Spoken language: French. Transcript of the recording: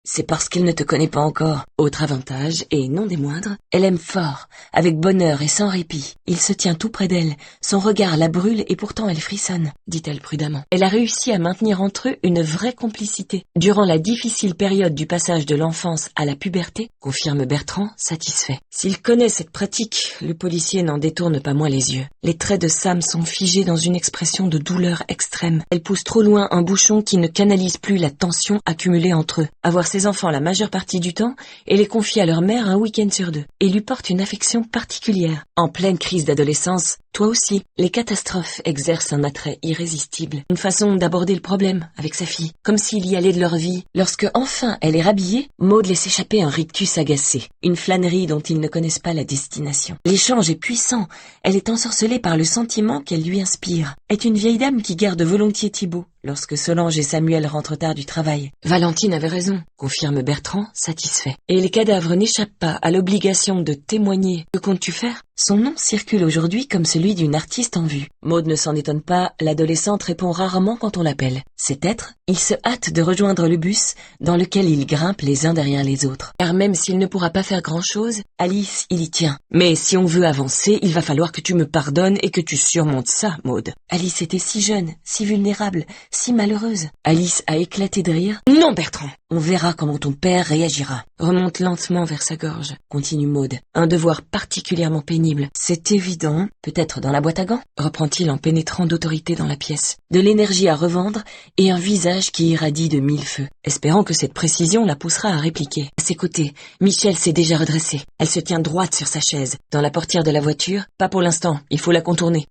C'est parce qu'elle ne te connaît pas encore. Autre avantage, et non des moindres, elle aime fort, avec bonheur et sans répit. Il se tient tout près d'elle, son regard la brûle et pourtant elle frissonne, dit-elle prudemment. Elle a réussi à maintenir entre eux une vraie complicité. Durant la difficile période du passage de l'enfance à la puberté, confirme Bertrand, satisfait. S'il connaît cette pratique, le policier n'en détourne pas moins les yeux. Les traits de Sam sont figés dans une expression de douleur extrême. Elle pousse trop loin un bouchon qui ne canalise plus la tension accumulée entre eux. Avoir ses enfants la majeure partie du temps et les confier à leur mère un week-end sur deux. Et lui porte une affection particulière. En pleine crise d'adolescence, toi aussi, les catastrophes exercent un attrait irrésistible. Une façon d'aborder le problème avec sa fille, comme s'il y allait de leur vie. Lorsque enfin elle est rhabillée, Maud laisse échapper un rictus agacé. Une flânerie dont ils ne connaissent pas la destination. L'échange est puissant. Elle est ensorcelée par le sentiment qu'elle lui inspire. Est une vieille dame qui garde volontiers Thibaut lorsque Solange et Samuel rentrent tard du travail. Valentine avait raison, confirme Bertrand, satisfait. Et les cadavres n'échappent pas à l'obligation de témoigner. Que comptes-tu faire ? Son nom circule aujourd'hui comme celui d'une artiste en vue. Maud ne s'en étonne pas, l'adolescente répond rarement quand on l'appelle. Cet être, il se hâte de rejoindre le bus dans lequel ils grimpent les uns derrière les autres. Car même s'il ne pourra pas faire grand-chose, Alice, il y tient. Mais si on veut avancer, il va falloir que tu me pardonnes et que tu surmontes ça, Maud. Alice était si jeune, si vulnérable, si malheureuse. Alice a éclaté de rire. Non, Bertrand, on verra comment ton père réagira. Remonte lentement vers sa gorge, continue Maud. Un devoir particulièrement pénible. C'est évident, peut-être dans la boîte à gants, reprend-il en pénétrant d'autorité dans la pièce. De l'énergie à revendre et un visage qui irradie de mille feux, espérant que cette précision la poussera à répliquer. À ses côtés, Michel s'est déjà redressée. Elle se tient droite sur sa chaise. Dans la portière de la voiture, pas pour l'instant, il faut la contourner.